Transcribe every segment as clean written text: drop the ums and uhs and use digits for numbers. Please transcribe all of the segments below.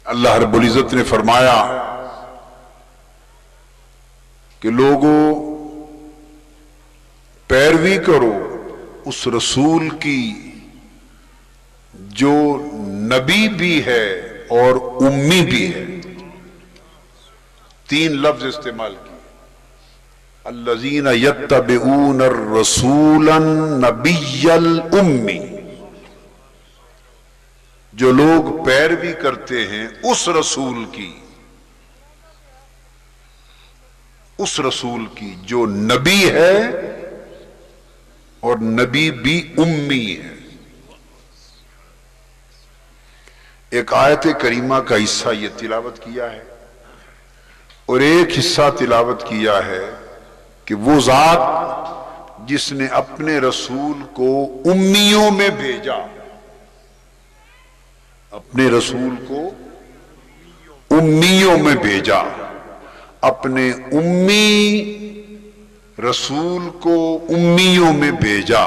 اللہ رب العزت نے فرمایا کہ لوگوں پیروی کرو اس رسول کی جو نبی بھی ہے اور امی بھی ہے. 3 لفظ استعمال کیے. الذین یتبعون الرسول النبی الامی، جو لوگ پیروی کرتے ہیں اس رسول کی جو نبی ہے اور نبی بھی امی ہے. ایک آیت کریمہ کا حصہ یہ تلاوت کیا ہے اور ایک حصہ تلاوت کیا ہے کہ وہ ذات جس نے اپنے رسول کو امیوں میں بھیجا، اپنے رسول کو امیوں میں بھیجا، اپنے امی رسول کو امیوں میں بھیجا.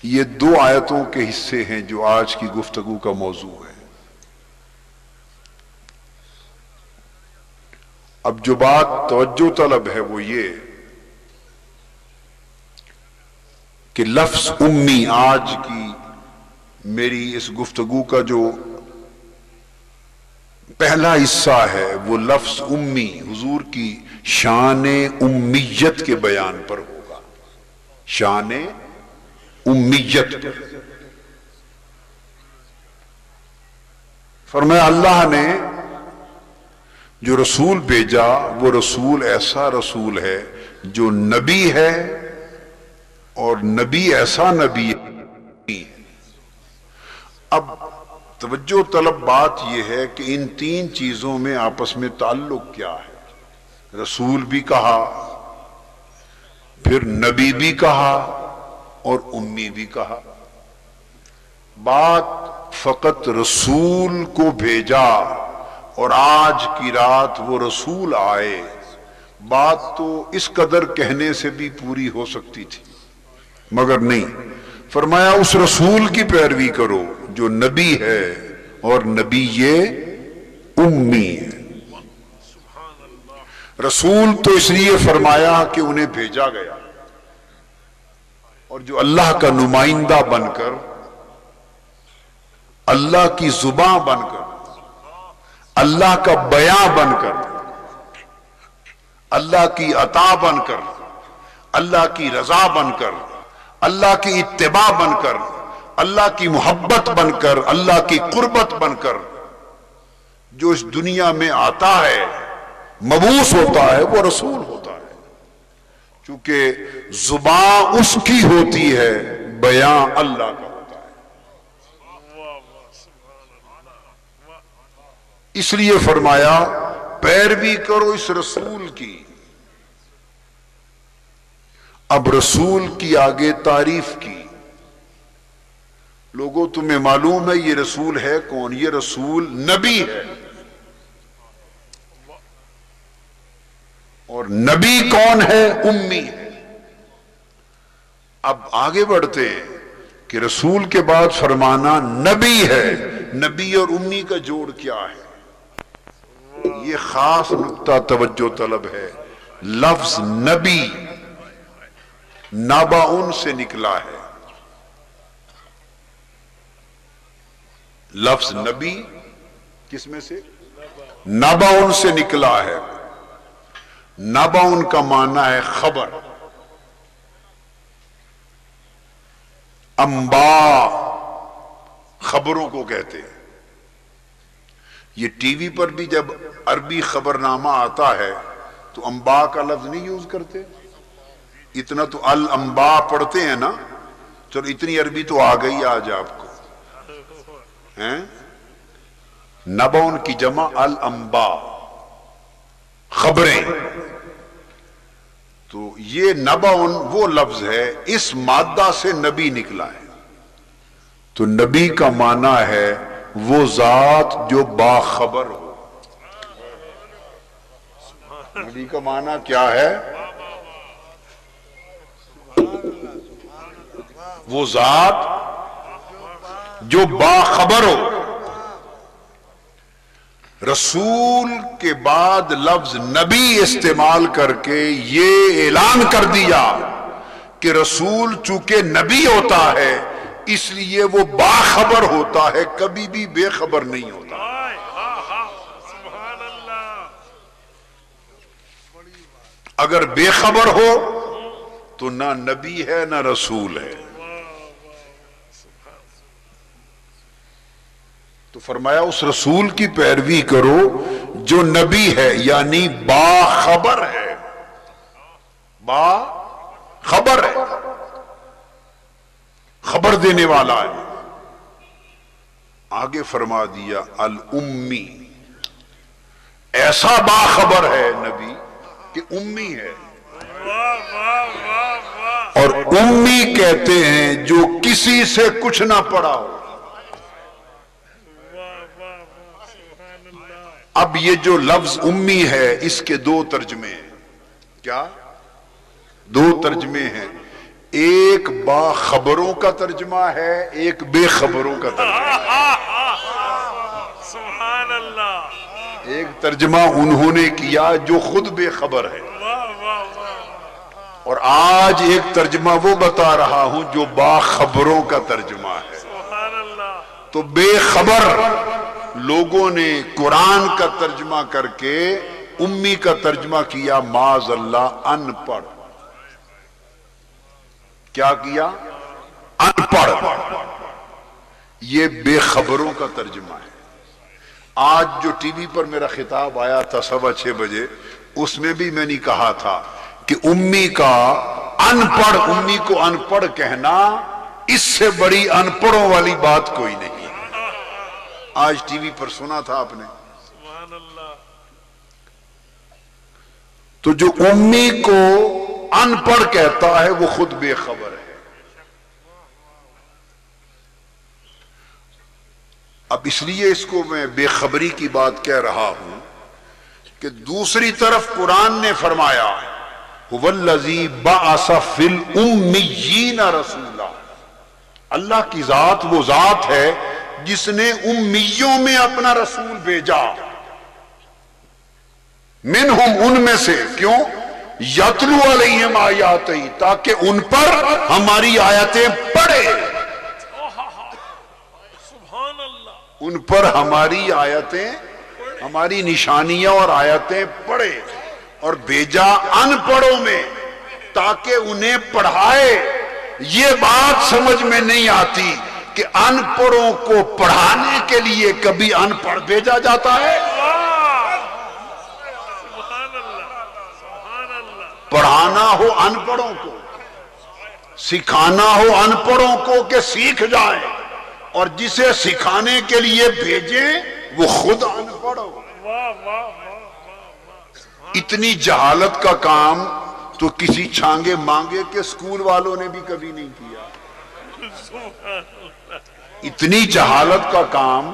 یہ 2 آیتوں کے حصے ہیں جو آج کی گفتگو کا موضوع ہے. اب جو بات توجہ طلب ہے وہ یہ کہ لفظ امی آج کی میری اس گفتگو کا جو پہلا حصہ ہے وہ لفظ امی حضور کی شان امیت کے بیان پر ہوگا. شان امیت پر فرمایا اللہ نے جو رسول بھیجا وہ رسول ایسا رسول ہے جو نبی ہے اور نبی ایسا نبی ہے. اب توجہ طلب بات یہ ہے کہ ان 3 چیزوں میں آپس میں تعلق کیا ہے. رسول بھی کہا، پھر نبی بھی کہا اور امی بھی کہا. بات فقط رسول کو بھیجا اور آج کی رات وہ رسول آئے، بات تو اس قدر کہنے سے بھی پوری ہو سکتی تھی مگر نہیں. فرمایا اس رسول کی پیروی کرو جو نبی ہے اور نبی یہ امی ہے. رسول تو اس لیے فرمایا کہ انہیں بھیجا گیا اور جو اللہ کا نمائندہ بن کر، اللہ کی زبان بن کر، اللہ کا بیان بن کر، اللہ کی عطا بن کر، اللہ کی رضا بن کر، اللہ کی اتباع بن کر، اللہ کی محبت بن کر، اللہ کی قربت بن کر جو اس دنیا میں آتا ہے، مبعوث ہوتا ہے، وہ رسول ہوتا ہے. چونکہ زبان اس کی ہوتی ہے، بیان اللہ کا ہوتا ہے. اس لیے فرمایا پیروی کرو اس رسول کی. اب رسول کی آگے تعریف کی. لوگوں تمہیں معلوم ہے یہ رسول ہے کون؟ یہ رسول نبی ہے. اور نبی کون ہے؟ امی ہے. اب آگے بڑھتے ہیں کہ رسول کے بعد فرمانا نبی ہے. نبی اور امی کا جوڑ کیا ہے؟ یہ خاص نقطہ توجہ طلب ہے. لفظ نبی نبأ سے نکلا ہے. لفظ نبی کس میں سے؟ نبأ سے نکلا ہے. نبأ کا معنی ہے خبر. انباء خبروں کو کہتے ہیں. یہ ٹی وی پر بھی جب عربی خبر نامہ آتا ہے تو انباء کا لفظ نہیں یوز کرتے. اتنا تو الانباء پڑھتے ہیں نا. چلو اتنی عربی تو آ گئی آج آپ کو. نبأ کی جمع الانباء، خبریں. تو یہ نبأ وہ لفظ ہے، اس مادہ سے نبی نکلا ہے. تو نبی کا معنی ہے وہ ذات جو باخبر ہو. نبی کا معنی کیا ہے؟ وہ ذات جو باخبر ہو. رسول کے بعد لفظ نبی استعمال کر کے یہ اعلان کر دیا کہ رسول چونکہ نبی ہوتا ہے اس لیے وہ باخبر ہوتا ہے، کبھی بھی بے خبر نہیں ہوتا۔ اگر بے خبر ہو تو نہ نبی ہے نہ رسول ہے۔ تو فرمایا اس رسول کی پیروی کرو جو نبی ہے، یعنی باخبر ہے، باخبر ہے، خبر دینے والا ہے۔ آگے فرما دیا الامی، ایسا باخبر ہے نبی کہ امی ہے۔ اور امی کہتے ہیں جو کسی سے کچھ نہ پڑھا ہو۔ اب یہ جو لفظ امی ہے اس کے دو ترجمے ہیں۔ کیا؟ دو ترجمے ہیں، ایک باخبروں کا ترجمہ ہے، ایک بے خبروں کا ترجمہ۔ سبحان اللہ۔ ایک ترجمہ انہوں نے کیا جو خود بے خبر ہے، اور آج ایک ترجمہ وہ بتا رہا ہوں جو باخبروں کا ترجمہ ہے۔ سبحان اللہ۔ تو بے خبر لوگوں نے قرآن کا ترجمہ کر کے امی کا ترجمہ کیا معاذ اللہ ان پڑھ۔ کیا کیا؟ ان پڑھ۔ یہ بے خبروں کا ترجمہ ہے۔ آج جو ٹی وی پر میرا خطاب آیا تھا 6:15 بجے، اس میں بھی میں نے کہا تھا کہ امی کا ان پڑھ، امی کو ان پڑھ کہنا اس سے بڑی ان پڑھوں والی بات کوئی نہیں۔ آج ٹی وی پر سنا تھا آپ نے۔ سبحان اللہ۔ تو جو امی کو ان پڑھ کہتا ہے وہ خود بے خبر ہے۔ اب اس لیے اس کو میں بے خبری کی بات کہہ رہا ہوں کہ دوسری طرف قرآن نے فرمایا هو الذی بعث فی الامیین رسولا، اللہ کی ذات وہ ذات ہے جس نے امیوں میں اپنا رسول بھیجا، منہم ان میں سے، کیوں؟ یتلو علیہم آیاتہ، تاکہ ان پر ہماری آیتیں پڑھے، سبحان اللہ۔ ان پر ہماری آیتیں، ہماری نشانیاں اور آیتیں پڑھے، اور بھیجا ان پڑھوں میں تاکہ انہیں پڑھائے۔ یہ بات سمجھ میں نہیں آتی کہ ان پڑھوں کو پڑھانے کے لیے کبھی ان پڑھ بھیجا جاتا ہے؟ سبحان اللہ۔ سبحان اللہ۔ پڑھانا ہو ان پڑھوں کو، سکھانا ہو ان پڑھوں کو کہ سیکھ جائیں، اور جسے سکھانے کے لیے بھیجیں وہ خود ان پڑھ ہو۔ واہ واہ واہ۔ اتنی جہالت کا کام تو کسی چھانگے مانگے کے اسکول والوں نے بھی کبھی نہیں کیا۔ اتنی جہالت کا کام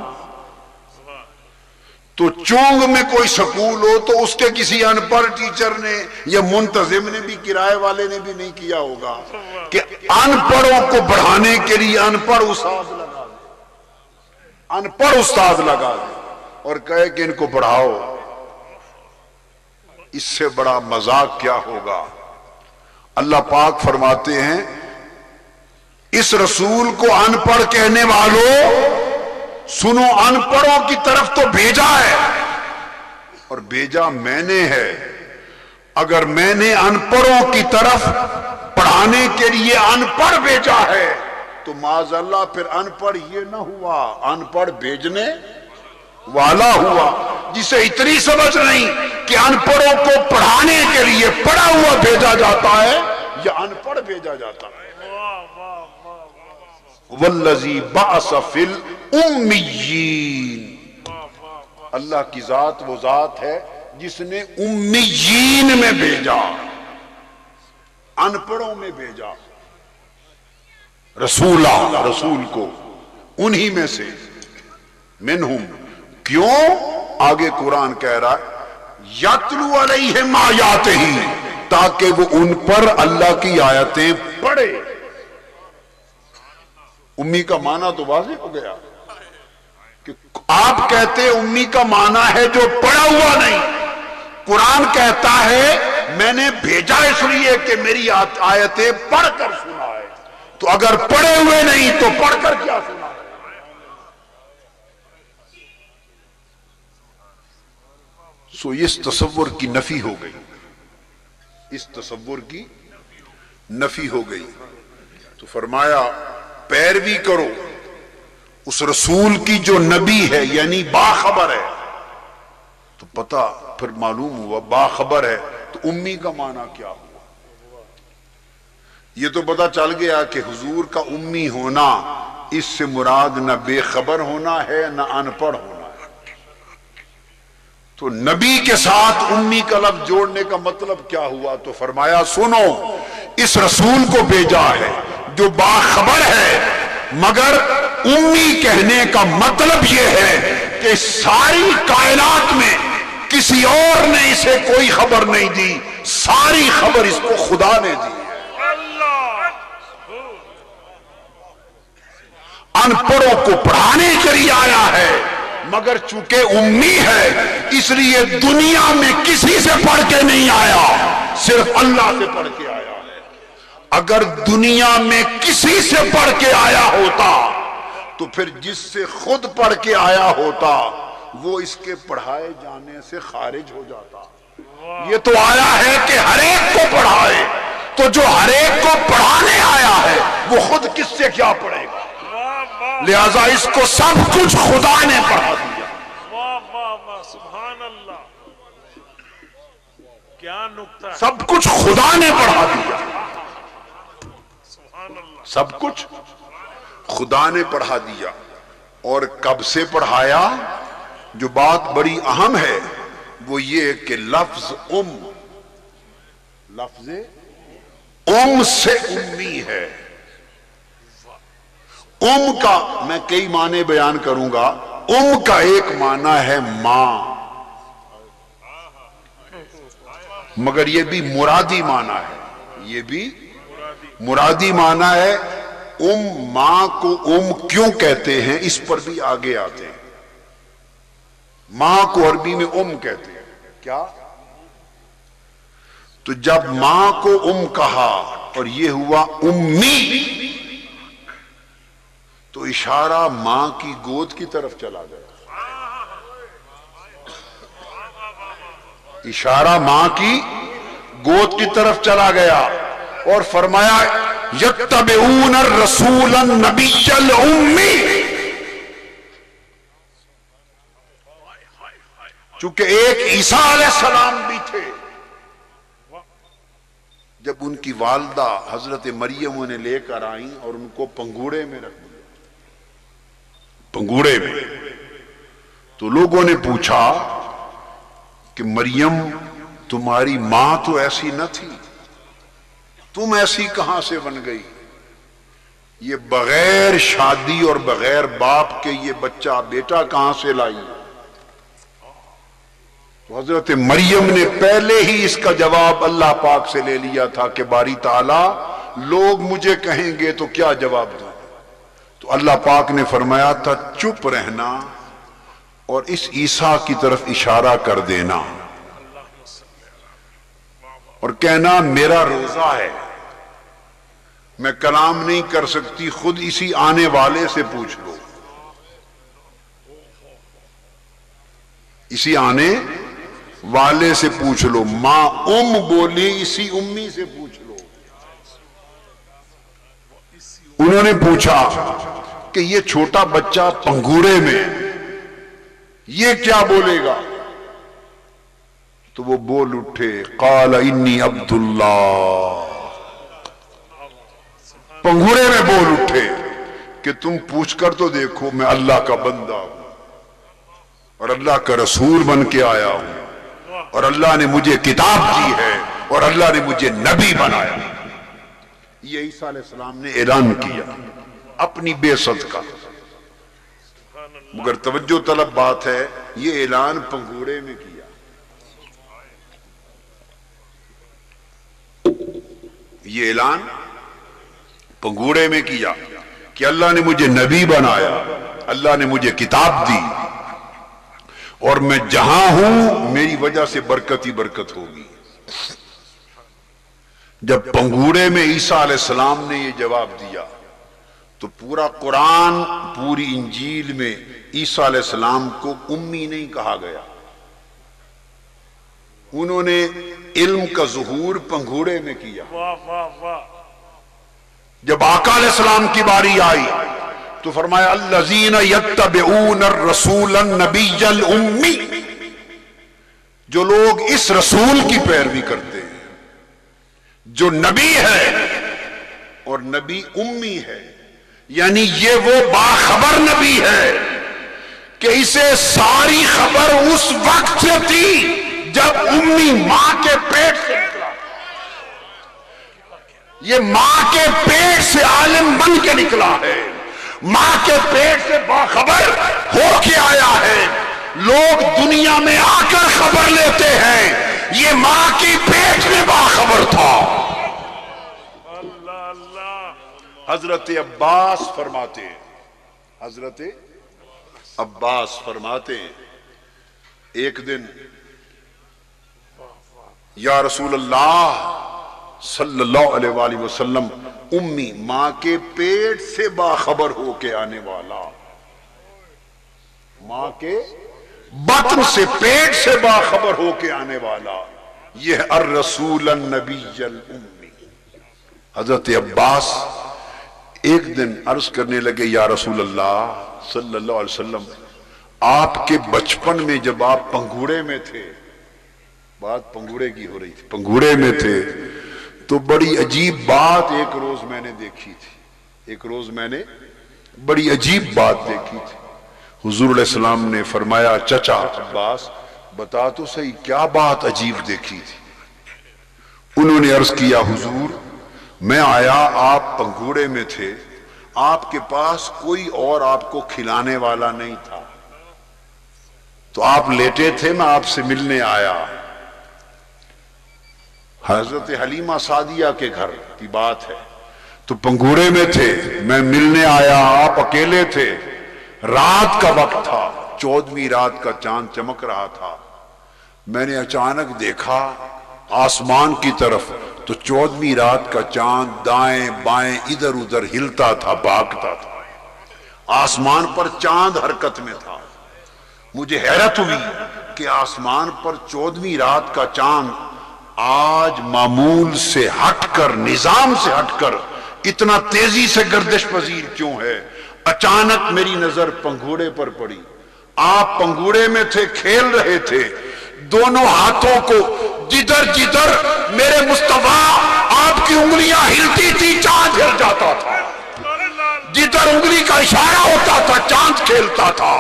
تو چونگ میں کوئی سکول ہو تو اس کے کسی ان پڑھ ٹیچر نے یا منتظم نے بھی، کرائے والے نے بھی نہیں کیا ہوگا کہ ان پڑھوں کو پڑھانے کے لیے ان پڑھ استاد لگا دے، ان پڑھ استاد لگا دے اور کہے کہ ان کو پڑھاؤ۔ اس سے بڑا مذاق کیا ہوگا؟ اللہ پاک فرماتے ہیں اس رسول کو ان پڑھ کہنے والوں سنو، ان پڑھوں کی طرف تو بھیجا ہے، اور بھیجا میں نے ہے۔ اگر میں نے ان پڑھوں کی طرف پڑھانے کے لیے ان پڑھ بھیجا ہے تو معاذ اللہ پھر ان پڑھ یہ نہ ہوا، ان پڑھ بھیجنے والا ہوا، جسے اتنی سمجھ نہیں کہ ان پڑھوں کو پڑھانے کے لیے پڑھا ہوا بھیجا جاتا ہے یا ان پڑھ بھیجا جاتا ہے۔ والذی بعث فی الامیین، اللہ کی ذات وہ ذات ہے جس نے امیین میں بھیجا، ان پڑھوں میں بھیجا رسولہ، رسول کو انہی میں سے، منہم، کیوں؟ آگے قرآن کہہ رہا ہے یتلو علیہم آیاتہ، تاکہ وہ ان پر اللہ کی آیتیں پڑھے۔ امی کا معنی تو واضح ہو گیا، کہ آپ کہتے امی کا معنی ہے جو پڑھا ہوا نہیں، قرآن کہتا ہے میں نے بھیجا اس لیے کہ میری آیتیں پڑھ کر سنائے، تو اگر پڑھے ہوئے نہیں تو پڑھ کر کیا سنا؟ سو اس تصور کی نفی ہو گئی، اس تصور کی نفی ہو گئی۔ تو فرمایا پیروی کرو اس رسول کی جو نبی ہے، یعنی باخبر ہے۔ تو پتہ پھر معلوم ہوا باخبر ہے تو امی کا معنی کیا ہوا؟ یہ تو پتہ چل گیا کہ حضور کا امی ہونا اس سے مراد نہ بے خبر ہونا ہے نہ ان پڑھ ہونا ہے۔ تو نبی کے ساتھ امی کا لفظ جوڑنے کا مطلب کیا ہوا؟ تو فرمایا سنو، اس رسول کو بھیجا ہے جو باخبر ہے، مگر امی کہنے کا مطلب یہ ہے کہ ساری کائنات میں کسی اور نے اسے کوئی خبر نہیں دی، ساری خبر اس کو خدا نے دی۔ ان پڑھوں کو پڑھانے کے لیے آیا ہے، مگر چونکہ امی ہے اس لیے دنیا میں کسی سے پڑھ کے نہیں آیا، صرف اللہ سے پڑھ کے آیا ہے۔ اگر دنیا میں کسی سے پڑھ کے آیا ہوتا تو پھر جس سے خود پڑھ کے آیا ہوتا وہ اس کے پڑھائے جانے سے خارج ہو جاتا۔ یہ تو آیا ہے کہ ہر ایک کو پڑھائے، تو جو ہر ایک کو پڑھانے آیا ہے وہ خود کس سے کیا پڑھے گا؟ لہذا اس کو سب کچھ خدا نے پڑھا دیا۔ سبحان اللہ، کیا نکتہ ہے، سب کچھ خدا نے پڑھا دیا، سبحان اللہ، سب کچھ خدا نے پڑھا دیا۔ اور کب سے پڑھایا؟ جو بات بڑی اہم ہے وہ یہ کہ لفظ ام سے امی ہے۔ ام کا میں کئی معنی بیان کروں گا۔ ام کا ایک معنی ہے ماں، مگر یہ بھی مرادی معنی ہے، یہ بھی مرادی معنی ہے۔ ماں کو کیوں کہتے ہیں اس پر بھی آگے آتے ہیں۔ ماں کو عربی میں کہتے ہیں، کیا؟ تو جب ماں کو کہا اور یہ ہوا امی، تو اشارہ ماں کی گود کی طرف چلا گیا، اشارہ ماں کی گود کی طرف چلا گیا، اور فرمایا یتبعون الرسول النبی الامی۔ چونکہ ایک عیسیٰ علیہ السلام بھی تھے، جب ان کی والدہ حضرت مریم انہیں لے کر آئیں اور ان کو پنگوڑے میں رکھ دیا، پنگوڑے میں، تو لوگوں نے پوچھا کہ مریم تمہاری ماں تو ایسی نہ تھی، تم ایسی کہاں سے بن گئی؟ یہ بغیر شادی اور بغیر باپ کے یہ بچہ بیٹا کہاں سے لائی؟ تو حضرت مریم نے پہلے ہی اس کا جواب اللہ پاک سے لے لیا تھا کہ باری تعالیٰ لوگ مجھے کہیں گے تو کیا جواب دوں؟ تو اللہ پاک نے فرمایا تھا چپ رہنا اور اس عیسیٰ کی طرف اشارہ کر دینا اور کہنا میرا روزہ ہے، میں کلام نہیں کر سکتی، خود اسی آنے والے سے پوچھ لو، اسی آنے والے سے پوچھ لو۔ ماں بولی، اسی امی سے پوچھ لو۔ انہوں نے پوچھا کہ یہ چھوٹا بچہ پنگوڑے میں یہ کیا بولے گا؟ تو وہ بول اٹھے قال انی عبداللہ، پنگوڑے میں بول اٹھے کہ تم پوچھ کر تو دیکھو، میں اللہ کا بندہ ہوں اور اللہ کا رسول بن کے آیا ہوں، اور اللہ نے مجھے کتاب دی ہے اور اللہ نے مجھے نبی بنایا۔ یہ عیسیٰ علیہ السلام نے اعلان کیا اپنی بعثت کا، مگر توجہ طلب بات ہے یہ اعلان پنگوڑے میں کیا، یہ اعلان پنگوڑے میں کیا کہ اللہ نے مجھے نبی بنایا، اللہ نے مجھے کتاب دی اور میں جہاں ہوں میری وجہ سے برکت ہی برکت ہوگی۔ جب پنگوڑے میں عیسیٰ علیہ السلام نے یہ جواب دیا تو پورا قرآن پوری انجیل میں عیسیٰ علیہ السلام کو امی نہیں کہا گیا۔ انہوں نے علم کا ظہور پنگوڑے میں کیا۔ واہ واہ واہ، جب آقا علیہ السلام کی باری آئی تو فرمایا الذین یتبعون الرسول النبی الامی، جو لوگ اس رسول کی پیروی کرتے ہیں جو نبی ہے اور نبی امی ہے، یعنی یہ وہ باخبر نبی ہے کہ اسے ساری خبر اس وقت سے تھی جب امی ماں کے پیٹ سے نکلا۔ یہ ماں کے پیٹ سے عالم بن کے نکلا ہے، ماں کے پیٹ سے باخبر ہو کے آیا ہے۔ لوگ دنیا میں آ کر خبر لیتے ہیں، یہ ماں کی پیٹ میں باخبر تھا۔ اللہ اللہ، حضرت عباس فرماتے ہیں، حضرت عباس فرماتے ہیں ایک دن یا رسول اللہ صلی اللہ علیہ وآلہ وسلم، امی ماں کے پیٹ سے باخبر ہو کے آنے والا، ماں کے بطن سے پیٹ سے باخبر ہو کے آنے والا، یہ الرسول النبی الامی۔ حضرت عباس ایک دن عرض کرنے لگے یا رسول اللہ صلی اللہ علیہ وسلم، آپ کے بچپن میں جب آپ پنگوڑے میں تھے، بات پنگوڑے کی ہو رہی تھی، پنگوڑے میں تھے تو بڑی عجیب بات ایک روز میں نے دیکھی تھی، ایک روز میں نے بڑی عجیب بات دیکھی تھی۔ حضور علیہ السلام نے فرمایا چچا عباس بتا تو صحیح کیا بات عجیب دیکھی تھی؟ انہوں نے عرض کیا حضور میں آیا، آپ پنگوڑے میں تھے، آپ کے پاس کوئی اور آپ کو کھلانے والا نہیں تھا، تو آپ لیٹے تھے، میں آپ سے ملنے آیا۔ حضرت حلیمہ سعدیہ کے گھر کی بات ہے، تو پنگوڑے میں تھے، میں ملنے آیا، آپ اکیلے تھے، رات کا وقت تھا، 14ویں رات کا چاند چمک رہا تھا، میں نے اچانک دیکھا آسمان کی طرف تو 14ویں رات کا چاند دائیں بائیں ادھر ادھر ہلتا تھا، بھاگتا تھا، آسمان پر چاند حرکت میں تھا۔ مجھے حیرت ہوئی کہ آسمان پر 14ویں رات کا چاند آج معمول سے ہٹ کر، نظام سے ہٹ کر اتنا تیزی سے گردش پذیر کیوں ہے؟ اچانک میری نظر پنگوڑے پر پڑی، آپ پنگوڑے میں تھے، کھیل رہے تھے، دونوں ہاتھوں کو جدھر جدھر میرے مصطفیٰ آپ کی انگلیاں ہلتی تھی چاند ہل جاتا تھا، جدھر انگلی کا اشارہ ہوتا تھا چاند کھیلتا تھا۔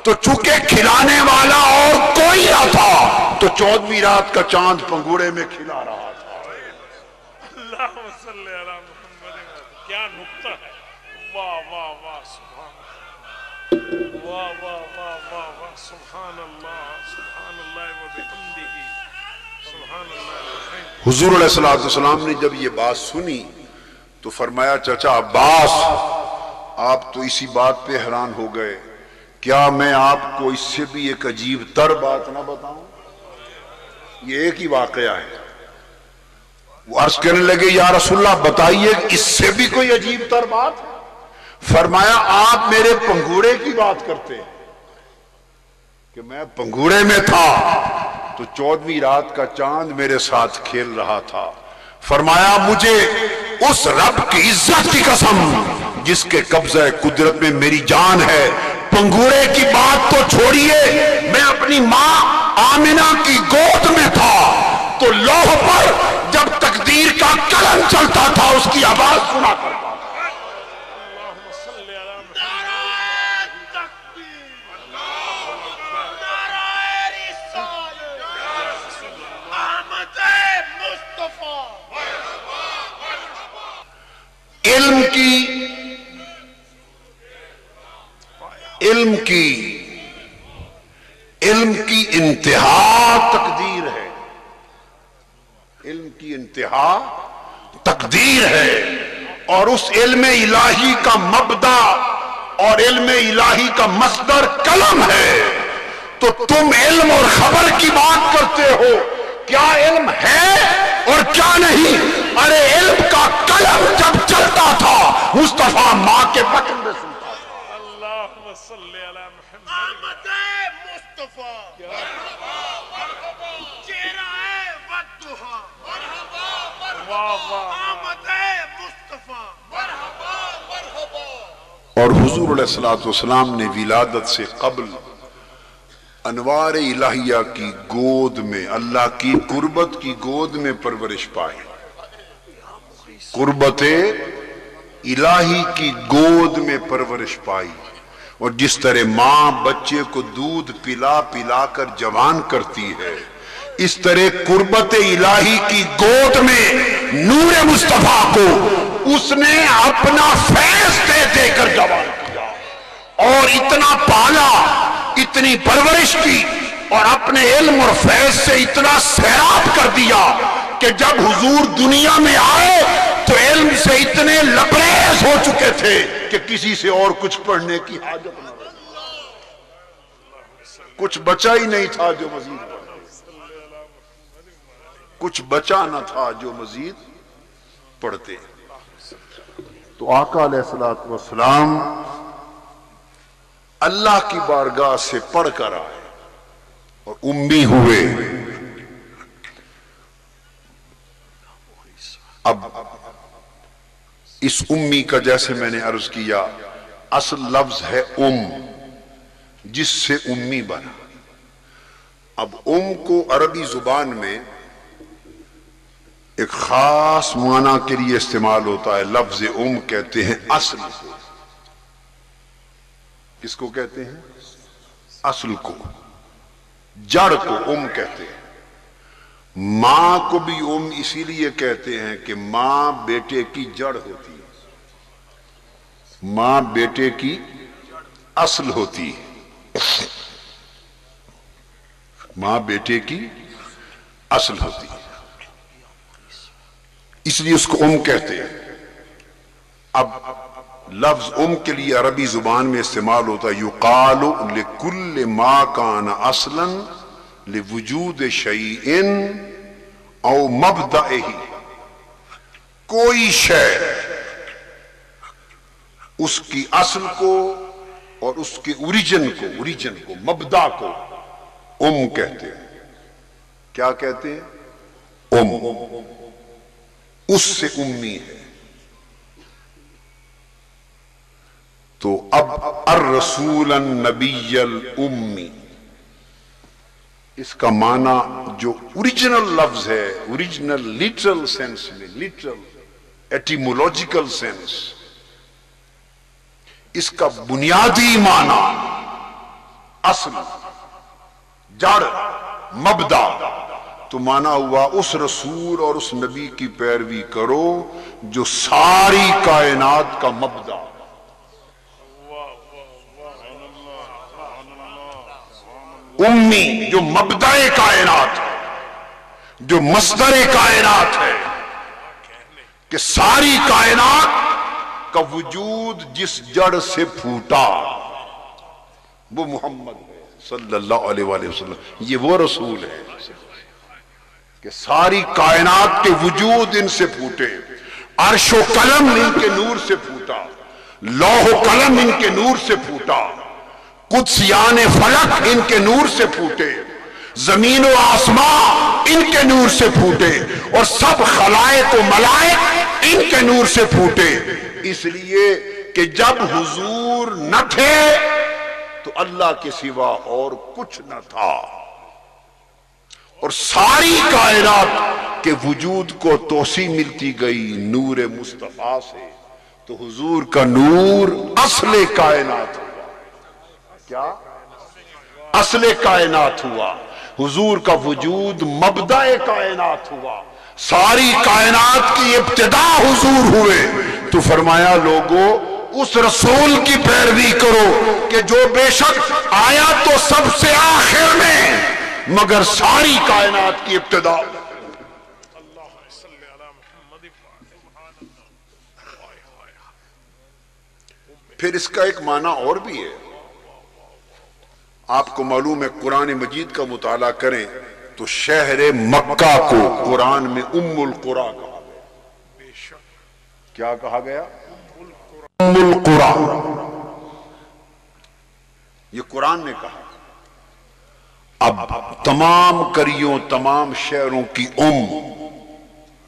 تو چونکہ کھلانے والا اور کوئی نہ تھا تو 14ویں رات کا چاند پنگوڑے میں کھلا رہا تھا۔ اللہم صلی علی محمد، کیا نکتہ ہے، واہ واہ واہ سبحان اللہ، واہ واہ واہ واہ واہ سبحان اللہ، سبحان اللہ و بحمدہ، سبحان اللہ۔ حضور علیہ السلام نے جب یہ بات سنی تو فرمایا چچا عباس آپ تو اسی بات پہ حیران ہو گئے، کیا میں آپ کو اس سے بھی ایک عجیب تر بات نہ بتاؤں؟ یہ ایک ہی واقعہ ہے۔ وہ عرض کرنے لگے یا رسول اللہ بتائیے اس سے بھی کوئی عجیب تر بات؟ فرمایا آپ میرے پنگوڑے کی بات کرتے ہیں کہ میں پنگوڑے میں تھا تو 14ویں رات کا چاند میرے ساتھ کھیل رہا تھا۔ فرمایا مجھے اس رب کی عزت کی قسم جس کے قبضہ قدرت میں میری جان ہے، پنگوڑے کی بات تو چھوڑیے، میں اپنی ماں آمنہ کی گود میں تھا تو لوح پر جب تقدیر کا قلم چلتا تھا اس کی آواز سنا کرتا تھا۔ اللہم صلی علی محمد، نعرہ رسالت، احمد مصطفیٰ۔ علم کی انتہا تقدیر ہے، علم کی انتہا تقدیر ہے، اور اس علم الہی کا مبدا اور علم الہی کا مصدر قلم ہے، تو تم علم اور خبر کی بات کرتے ہو، کیا علم ہے اور کیا نہیں؟ ارے علم کا قلم جب چلتا تھا مصطفیٰ ماں کے بطن میں سنتا تھا۔ اللہم صلی علی محمد۔ آمد مصطفیٰ چہرہ والضحیٰ، واہ واہ، آمد مصطفیٰ اور حضور علیہ الصلوۃ والسلام نے ولادت سے قبل انوار الہیہ کی گود میں، اللہ کی قربت کی گود میں پرورش پائی، قربت الہی کی گود میں پرورش پائی۔ اور جس طرح ماں بچے کو دودھ پلا پلا کر جوان کرتی ہے، اس طرح قربت الہی کی گود میں نور مصطفیٰ کو اس نے اپنا فیض دے دے کر جوان کیا، اور اتنا پالا، اتنی پرورش کی، اور اپنے علم اور فیض سے اتنا سیراب کر دیا کہ جب حضور دنیا میں آئے تو علم سے اتنے لبریز ہو چکے تھے کہ کسی سے اور کچھ پڑھنے کی حاجت نہ رہی، کچھ بچا ہی نہیں تھا جو مزید پڑھے، کچھ بچا نہ تھا جو مزید پڑھتے۔ تو آقا علیہ الصلوۃ والسلام اللہ کی بارگاہ سے پڑھ کر آئے اور امی ہوئے۔ اب اس امی کا جیسے میں نے عرض کیا اصل لفظ ہے جس سے امی بنا۔ اب کو عربی زبان میں ایک خاص معنی کے لیے استعمال ہوتا ہے، لفظ کہتے ہیں اصل کو۔ کس کو کہتے ہیں؟ اصل کو، جڑ کو کہتے ہیں۔ ماں کو بھی اسی لیے کہتے ہیں کہ ماں بیٹے کی جڑ ہوتی ہے، ماں بیٹے کی اصل ہوتی ہے، ماں بیٹے کی اصل ہوتی ہے، اس لیے اس کو کہتے ہیں۔ اب لفظ کے لیے عربی زبان میں استعمال ہوتا ہے یقال لکل ما کان اصلا لوجود شیء او مبدئہ، کوئی شے اس کی اصل کو اور اس کے اوریجن کو مبدا کو کہتے ہیں۔ کیا کہتے ہیں؟ اس سے امی ہے۔ تو اب الرسول النبی الامی، اس کا معنی جو اوریجنل لفظ ہے، اوریجنل لٹرل سینس میں، لٹرل ایٹیمولوجیکل سینس، اس کا بنیادی معنی اصل، جڑ، مبدا، تو معنی ہوا اس رسول اور اس نبی کی پیروی کرو جو ساری کائنات کا مبدا، امی جو مبدأ کائنات ہے، جو مصدر کائنات ہے، کہ ساری کائنات کا وجود جس جڑ سے پھوٹا وہ محمد ہے صلی اللہ علیہ وآلہ وسلم۔ یہ وہ رسول ہے کہ ساری کائنات کے وجود ان سے پھوٹے، عرش و قلم ان کے نور سے پھوٹا، لوح و قلم ان کے نور سے پھوٹا، قدسیان فلک ان کے نور سے پھوٹے، زمین و آسمان ان کے نور سے پھوٹے، اور سب خلائق و ملائک ان کے نور سے پھوٹے، اس لیے کہ جب حضور نہ تھے تو اللہ کے سوا اور کچھ نہ تھا، اور ساری کائنات کے وجود کو توسیع ملتی گئی نور مصطفیٰ سے، تو حضور کا نور اصل کائنات ہوا۔ کیا؟ اصل کائنات ہوا، حضور کا وجود مبدأ کائنات ہوا، ساری کائنات کی ابتدا حضور ہوئے۔ تو فرمایا لوگوں اس رسول کی پیروی کرو کہ جو بے شک آیا تو سب سے آخر میں مگر ساری کائنات کی ابتدا۔ پھر اس کا ایک معنی اور بھی ہے. آپ کو معلوم ہے قرآن مجید کا مطالعہ کریں تو شہر مکہ کو قرآن میں ام القرآ کہا گیا. بے شک کیا کہا گیا؟ ام القرآ. یہ قرآن نے کہا. اب تمام کریوں، تمام شہروں کی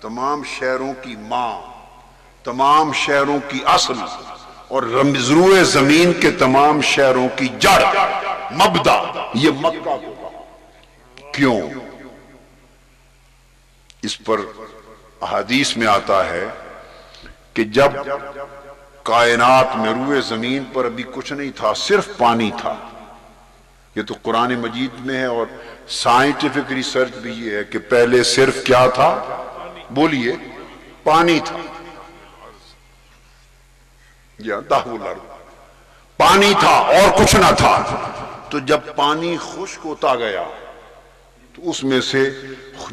تمام شہروں کی ماں، تمام شہروں کی اصل اور رمزروئے زمین کے تمام شہروں کی جڑ، مبدا، یہ مکہ کو کہا. کیوں؟ اس پر احادیث میں آتا ہے کہ جب کائنات میں روئے زمین پر ابھی کچھ نہیں تھا، صرف پانی تھا. یہ تو قرآن مجید میں ہے اور سائنٹیفک ریسرچ بھی یہ ہے کہ پہلے صرف کیا تھا؟ بولیے، پانی تھا. پانی تھا اور کچھ نہ تھا. تو جب پانی خشک ہوتا گیا تو اس میں سے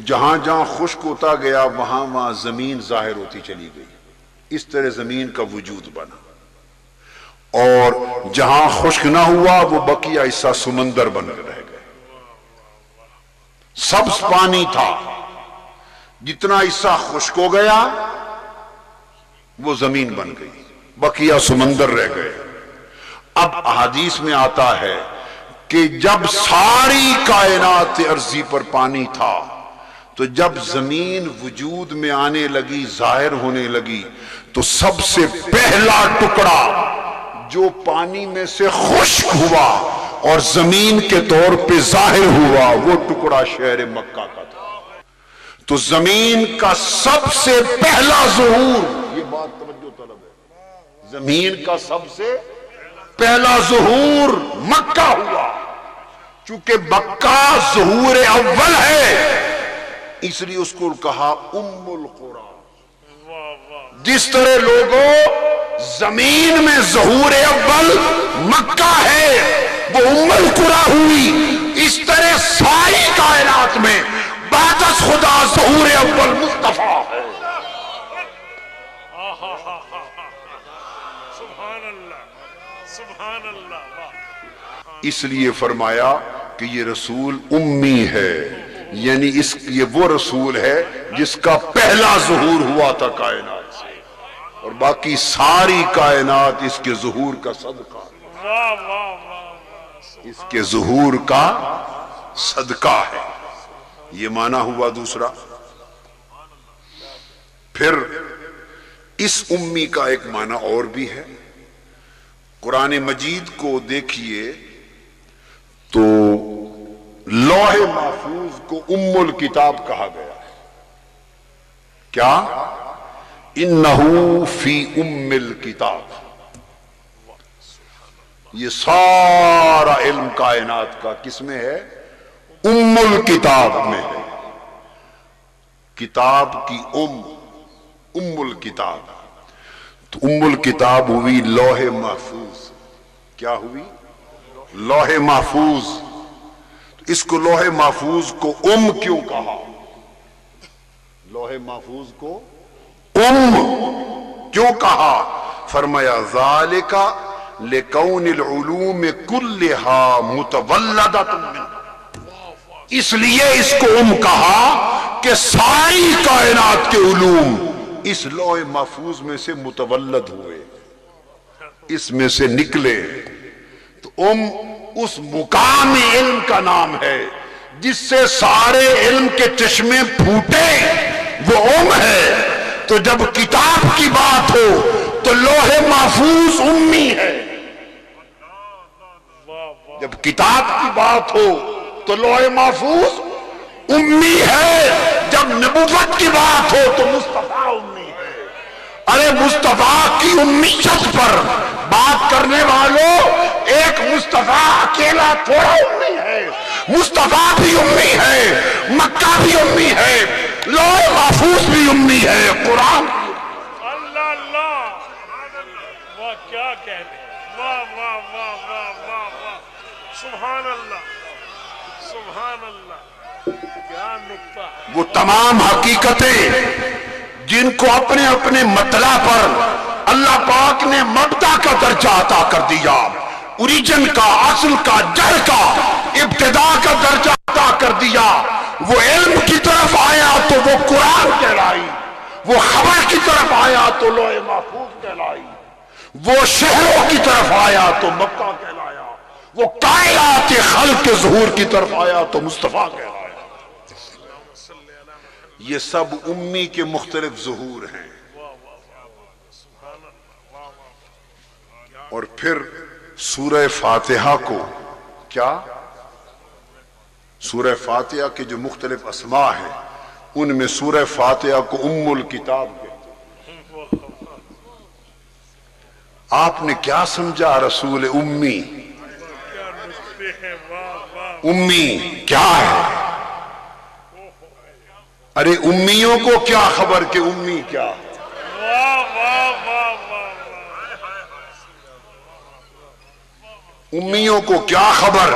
جہاں جہاں خشک ہوتا گیا وہاں وہاں زمین ظاہر ہوتی چلی گئی. اس طرح زمین کا وجود بنا. اور جہاں خشک نہ ہوا وہ بقیہ حصہ سمندر بن کر رہ گئے. سبز پانی تھا، جتنا حصہ خشک ہو گیا وہ زمین بن گئی، بقیہ سمندر رہ گئے. اب احادیث میں آتا ہے کہ جب ساری کائنات ارضی پر پانی تھا تو جب زمین وجود میں آنے لگی، ظاہر ہونے لگی، تو سب سے پہلا ٹکڑا جو پانی میں سے خشک ہوا اور زمین کے طور پہ ظاہر ہوا وہ ٹکڑا شہر مکہ کا تھا. تو زمین کا سب سے پہلا ظہور، یہ بات توجہ طلب ہے، زمین کا سب سے پہلا ظہور مکہ ہوا. چونکہ مکہ ظہور اول ہے اس لیے اس کو کہا ام القرآن. جس طرح لوگوں زمین میں ظہور اول مکہ ہے وہ ام القرآ ہوئی، اس طرح ساری کائنات میں بعد از خدا ظہور اول مصطفیٰ ہے. سبحان اللہ، سبحان اللہ. اس لیے فرمایا کہ یہ رسول امی ہے، یعنی یہ وہ رسول ہے جس کا پہلا ظہور ہوا تھا کائنات سے، اور باقی ساری کائنات اس کے ظہور کا صدقہ، اس کے ظہور کا صدقہ ہے. یہ معنی ہوا. دوسرا پھر اس امی کا ایک معنی اور بھی ہے. قرآن مجید کو دیکھیے تو لوح محفوظ کو ام الکتاب کہا گیا ہے. کیا؟ انہو فی ام الکتاب. یہ سارا علم کائنات کا کس میں ہے؟ ام الکتاب میں ہے. کتاب کی ام الکتاب. تو ام الکتاب ہوئی لوح محفوظ. کیا ہوئی؟ لوح محفوظ. اس کو لوح محفوظ کو کیوں کہا؟ لوح محفوظ کو کیوں کہا؟ فرمایا ذالک لکون العلوم کلھا متولدۃ منہ. اس لیے اس کو کہا کہ ساری کائنات کے علوم اس لوح محفوظ میں سے متولد ہوئے، اس میں سے نکلے. تو اس مقام علم کا نام ہے جس سے سارے علم کے چشمے پھوٹے، وہ ہے. تو جب کتاب کی بات ہو تو لوح محفوظ امی ہے. جب کتاب کی بات ہو تو لوح محفوظ امی ہے. جب نبوت کی بات ہو تو مصطفیٰ امی ہے. ارے مصطفیٰ کی امیت پر بات کرنے والوں، ایک مصطفیٰ اکیلا تھوڑا امی ہے. مصطفیٰ بھی امی ہے، مکہ بھی امی ہے، لوح محفوظ بھی امی ہے، قرآن. اللہ اللہ، واہ کیا کہنے، واہ واہ واہ واہ واہ واہ، سبحان اللہ، سبحان اللہ، کیا نکتہ ہے. وہ تمام حقیقتیں جن کو اپنے اپنے مطلع پر اللہ پاک نے مبدا کا درجہ عطا کر دیا، اوریجن کا، اصل کا، جڑ کا، ابتدا کا درجہ عطا کر دیا، وہ علم کی طرف آیا تو وہ قرآن کہلائی، وہ خبر کی طرف آیا تو لوح محفوظ کہلائی، وہ شہروں کی طرف آیا تو مکہ کہلایا، وہ کائنات خلق کے ظہور کی طرف آیا تو مصطفیٰ کہلایا۔ یہ سب امی کے مختلف ظہور ہیں۔ اور پھر سورہ فاتحہ کو کیا؟ سورہ فاتحہ کے جو مختلف اسماء ہیں ان میں سورہ فاتحہ کو ام الکتاب کہتے ہیں۔ آپ نے کیا سمجھا رسول امی؟ امی کیا ہے؟ ارے امیوں کو کیا خبر کہ امی کیا؟ امیوں کو کیا خبر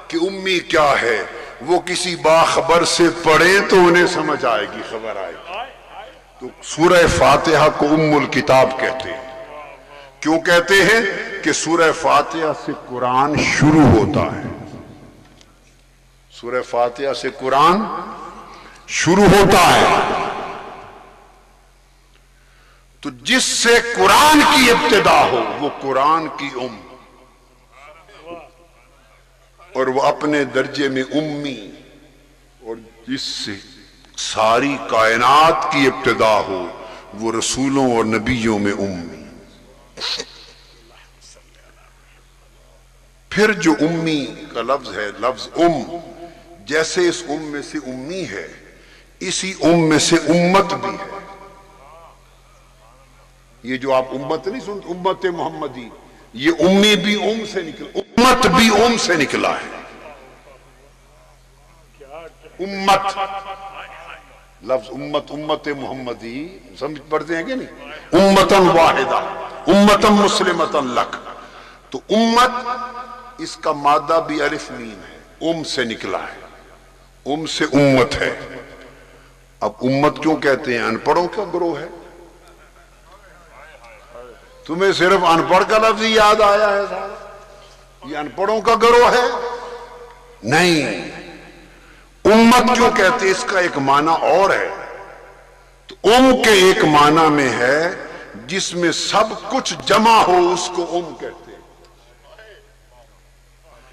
کہ امی کیا ہے؟ وہ کسی باخبر سے پڑھیں تو انہیں سمجھ آئے گی، خبر آئے گی۔ تو سورہ فاتحہ کو ام الکتاب کہتے ہیں۔ کیوں کہتے ہیں؟ کہ سورہ فاتحہ سے قرآن شروع ہوتا ہے، سورہ فاتحہ سے قرآن شروع ہوتا ہے۔ تو جس سے قرآن کی ابتدا ہو وہ قرآن کی ام، اور وہ اپنے درجے میں امی، اور جس سے ساری کائنات کی ابتدا ہو وہ رسولوں اور نبیوں میں امی۔ پھر جو امی کا لفظ ہے، لفظ ام، جیسے اس ام میں سے امی ہے اسی ام میں سے امت بھی ہے۔ یہ جو آپ امت نہیں سنتے، امت محمدی، یہ امی بھی ام سے نکلا، امت بھی ام سے نکلا ہے۔ امت لفظ امت، امت محمدی سمجھ پڑھتے ہیں کہ نہیں؟ امتن واحدہ، امتن مسلمتن لک۔ تو امت اس کا مادہ بھی الف میم ہے، ام سے نکلا ہے، ام سے امت ہے۔ اب امت کیوں کہتے ہیں؟ ان پڑھوں کا گروہ ہے۔ تمہیں صرف ان پڑھ کا لفظ یاد آیا ہے صاحب؟ یہ ان پڑھوں کا گروہ ہے؟ نہیں، امت کیوں کہتے ہیں؟ اس کا ایک معنی اور ہے۔ تو ام کے ایک معنی میں ہے جس میں سب کچھ جمع ہو، اس کو ام کہتے ہیں۔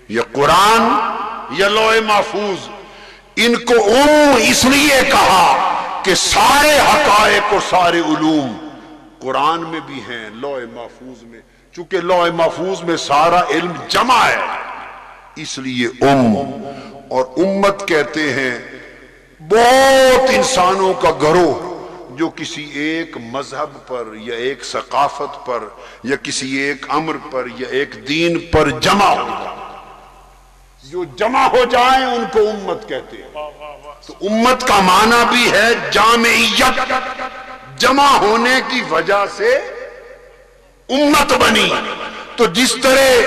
یہ قرآن یا لوح محفوظ، ان کو ام اس لیے کہا کہ سارے حقائق اور سارے علوم قرآن میں بھی ہیں، لوح محفوظ میں، چونکہ لوح محفوظ میں سارا علم جمع ہے، اس لیے ام۔ اور امت کہتے ہیں بہت انسانوں کا گروہ جو کسی ایک مذہب پر یا ایک ثقافت پر یا کسی ایک امر پر یا ایک دین پر جمع ہو جائے، جو جمع ہو جائیں ان کو امت کہتے ہیں۔ تو امت کا معنی بھی ہے جامعیت، جمع ہونے کی وجہ سے امت بنی۔ تو جس طرح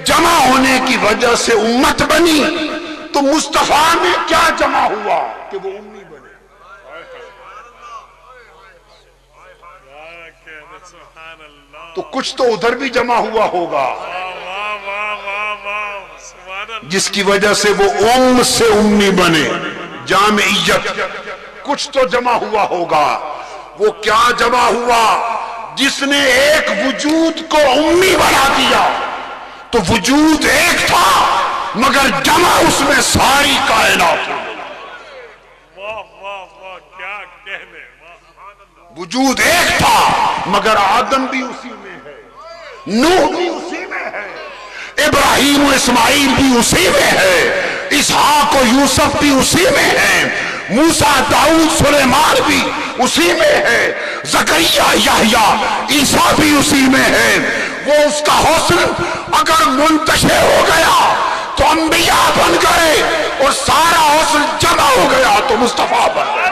جمع ہونے کی وجہ سے امت بنی، تو مصطفیٰ میں کیا جمع ہوا کہ وہ امی بنے؟ تو کچھ تو ادھر بھی جمع ہوا ہوگا جس کی وجہ سے وہ ام سے امی بنے، جامعیت۔ کچھ تو جمع ہوا ہوگا، وہ کیا جمع ہوا؟ جس نے ایک وجود کو امی بنا دیا۔ تو وجود ایک تھا مگر جمع اس میں ساری کائنات ہو گئی۔ وجود ایک تھا مگر آدم بھی اسی میں ہے، نوح بھی اسی میں ہے، ابراہیم و اسماعیل بھی اسی میں ہے، اسحاق و یوسف بھی اسی میں ہے، موسیٰ، داؤد، سلیمان بھی اسی میں ہے، زکریا، یحییٰ، عیسیٰ بھی اسی میں ہے۔ وہ اس کا حسن اگر منتشر ہو گیا تو انبیاء بن گئے، اور سارا حسن جمع ہو گیا تو مصطفیٰ بن گئے۔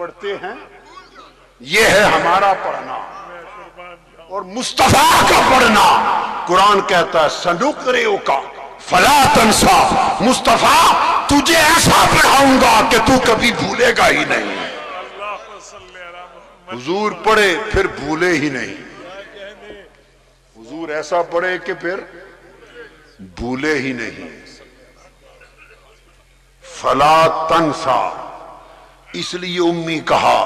پڑھتے ہیں، یہ ہے ہمارا پڑھنا. میں قربان جاؤں. اور مصطفیٰ کا پڑھنا، قرآن کہتا ہے سنقرئک فلا تنسا، مصطفیٰ تجھے ایسا پڑھاؤں گا کہ تو کبھی بھولے گا ہی نہیں. اللہ صلی علی محمد. حضور پڑھے پھر بھولے ہی نہیں. حضور ایسا پڑھے کہ پھر بھولے ہی نہیں. فلا تنسا، اس لیے امی کہا